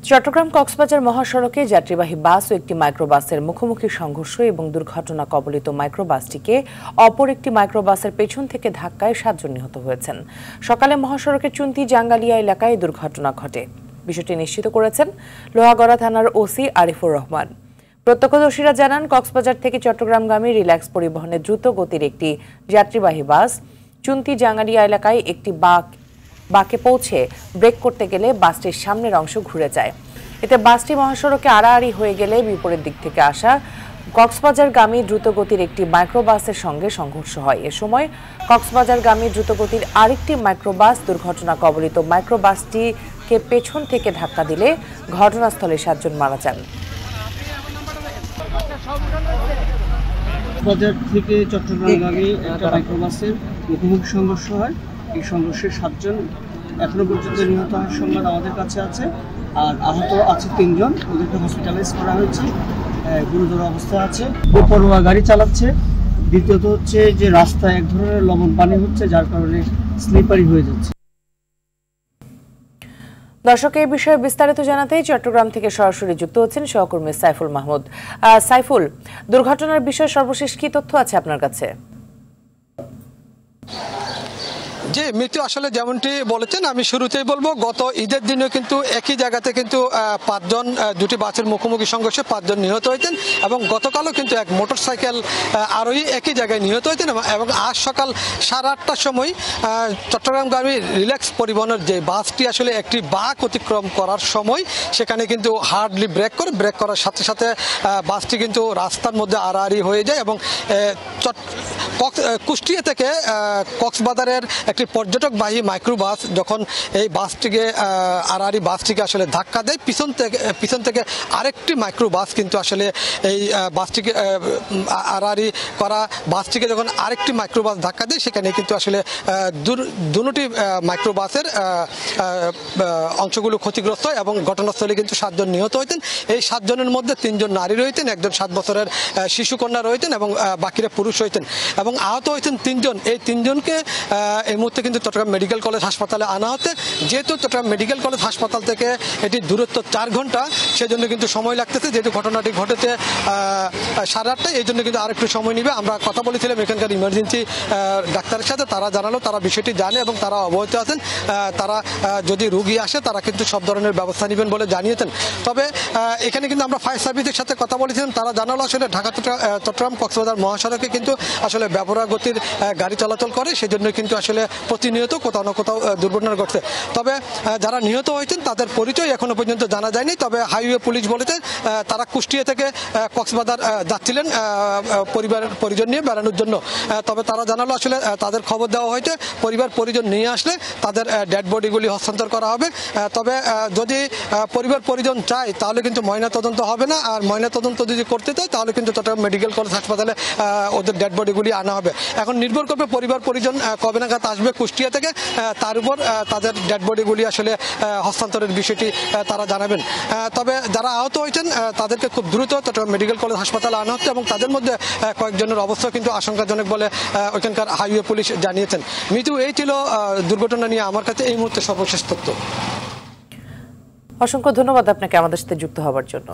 চট্টগ্রাম কক্সবাজার মহাসড়কে যাত্রীবাহী বাস ও একটি মাইক্রোবাসের মুখোমুখি সংঘর্ষ এবং দুর্ঘটনা কবলিত মাইক্রোবাসটিকে অপর একটি মাইক্রোবাসের পেছন থেকে ধাক্কায় ৭ জন নিহত হয়েছেন। সকালে মহাসড়কের চুন্তি জাঙ্গালিয়া এলাকায় দুর্ঘটনা ঘটে। বিষয়টি নিশ্চিত করেছেন লোহাগড়া থানার ওসি আরিফুর রহমান। প্রত্যক্ষদর্শীরা জানান, কক্সবাজার থেকে চট্টগ্রামগামী রিল্যাক্স পরিবহনের দ্রুত গতির একটি যাত্রীবাহী বাস চুন্তি জাঙ্গালিয়া এলাকায় একটি বাঁকে পৌঁছে ব্রেক করতে গেলে বাসটির সামনের অংশ ঘুরে যায়। এতে বাসটি মহাসড়কে আড়াআড়ি হয়ে গেলে বিপরীত দিক থেকে আসা কক্সবাজারগামী দ্রুতগতির একটি মাইক্রোবাসের সঙ্গে সংঘর্ষ হয়। এ সময় কক্সবাজারগামী দ্রুতগতির আরেকটি মাইক্রোবাস দুর্ঘটনা কবলিত মাইক্রোবাসটিকে পেছন থেকে ধাক্কা দিলে ঘটনাস্থলে ৭ জন মারা যান। কক্সবাজার থেকে চট্টগ্রামগামী একটা মাইক্রোবাসের মুখোমুখি সংঘর্ষ হয়। এই সংঘর্ষে ৭ জন এখনো পর্যন্ত নিহত হওয়ার সংবাদ আমাদের কাছে আছে, আর আহত আছে ৩ জন। ওদেরকে হসপিটালাইজ করা হয়েছে, গুরুতর অবস্থা আছে। বেপরোয়া গাড়ি চালাচ্ছে। দ্বিতীয়ত হচ্ছে যে রাস্তায় এক ধরনের লবণ পানি হচ্ছে, যার কারণে স্লিপারি হয়ে যাচ্ছে। দর্শক, এই বিষয়ে বিস্তারিত জানাতে চট্টগ্রাম থেকে সরাসরি যুক্ত হচ্ছেন সহকর্মী সাইফুল মাহমুদ। সাইফুল, দুর্ঘটনার বিষয়ে সর্বশেষ কি তথ্য আছে আপনার কাছে? জি মৃত্যু, আসলে যেমনটি বলেছেন, আমি শুরুতেই বলবো, গত ঈদের দিনেও কিন্তু একই জায়গাতে কিন্তু ৫ জন, দুটি বাসের মুখোমুখি সংঘর্ষে ৫ জন নিহত হয়েছেন এবং গতকালও কিন্তু এক মোটরসাইকেল আরোহী একই জায়গায় নিহত হয়েছেন এবং আজ সকাল 8:30টার সময় চট্টগ্রামগামী রিল্যাক্স পরিবহনের যে বাসটি আসলে একটি বাঁক অতিক্রম করার সময় সেখানে কিন্তু হার্ডলি ব্রেক করার সাথে সাথে বাসটি কিন্তু রাস্তার মধ্যে আড়াআড়ি হয়ে যায় এবং কুষ্টিয়া থেকে কক্সবাজারের একটি পর্যটকবাহী মাইক্রোবাস যখন এই বাসটিকে আড়াআড়ি বাসটিকে আসলে ধাক্কা দেয়, পিছন থেকে আরেকটি মাইক্রোবাস কিন্তু আসলে এই বাসটিকে আড়াআড়ি করা বাসটিকে যখন আরেকটি মাইক্রোবাস ধাক্কা দেয়, সেখানে কিন্তু আসলে দুটি মাইক্রোবাসের অংশগুলো ক্ষতিগ্রস্ত হয় এবং ঘটনাস্থলে কিন্তু ৭ জন নিহত হয়েছেন। এই ৭ জনের মধ্যে ৩ জন নারী রয়েছেন, একজন ৭ বছরের শিশুকন্যা রয়েছেন এবং বাকিরা পুরুষ হয়েছেন এবং আহত হয়েছেন ৩ জন। এই ৩ জনকে এই মুহূর্তে কিন্তু চট্টগ্রাম মেডিকেল কলেজ হাসপাতালে আনা হচ্ছে। যেহেতু চট্টগ্রাম মেডিকেল কলেজ হাসপাতাল থেকে এটি দূরত্ব ৪ ঘন্টা, সেজন্য কিন্তু সময় লাগতেছে। যেহেতু ঘটনাটি ঘটেছে 8:30টায়, এই জন্য কিন্তু আরেকটু সময় নেবে। আমরা কথা বলেছিলাম এখানকার ইমার্জেন্সি ডাক্তারের সাথে, তারা জানালো তারা বিষয়টি জানে এবং তারা অবহিত আছেন। তারা যদি রোগী আসে তারা কিন্তু সব ধরনের ব্যবস্থা নেবেন বলে জানিয়েছেন। তবে এখানে কিন্তু আমরা ফায়ার সার্ভিসের সাথে কথা বলেছিলাম, তারা জানালো আসলে ঢাকা চট্টগ্রাম কক্সবাজার মহাসড়কে কিন্তু আসলে বেপরোয়া গতির গাড়ি চলাচল করে, সেজন্য কিন্তু আসলে প্রতিনিয়ত কোথাও না কোথাও দুর্ঘটনা ঘটছে। তবে যারা নিহত হয়েছেন তাদের পরিচয় এখনো পর্যন্ত জানা যায়নি। তবে হাইওয়ে পুলিশ বলেছে তারা কুষ্টিয়া থেকে কক্সবাজার যাচ্ছিলেন পরিজন নিয়ে বেড়ানোর জন্য। তবে তারা জানালো আসলে তাদের খবর দেওয়া হয়েছে, পরিজন নিয়ে আসলে তাদের ডেড বডিগুলি হস্তান্তর করা হবে। তবে যদি পরিজন চায় তাহলে কিন্তু ময়নাতদন্ত হবে না, আর ময়নাতদন্ত যদি করতে চায় তাহলে কিন্তু চট্টগ্রাম মেডিকেল কলেজ হাসপাতালে ওদের ডেড বডিগুলি আনা হবে। এখন নির্ভর করবে পরিজন কবে নাগাদ আসবে কুষ্টিয়া থেকে, তার উপর তাদের ডেড বডিগুলি আসলে হস্তান্তরের বিষয়টি তারা জানাবেন। তবে যারা আহত হয়েছেন তাদেরকে খুব দ্রুত চট্টগ্রাম মেডিকেল কলেজ হাসপাতালে আনা হচ্ছে এবং তাদের মধ্যে কয়েকজনের অবস্থা কিন্তু আশঙ্কাজনক বলে ওইখানকার হাইওয়ে পুলিশ জানিয়েছেন। মৃত্যু, এই ছিল দুর্ঘটনা নিয়ে আমার কাছে এই মুহূর্তে সর্বশেষ তথ্য। অসংখ্য ধন্যবাদ আপনাকে আমাদের সাথে যুক্ত হওয়ার জন্য।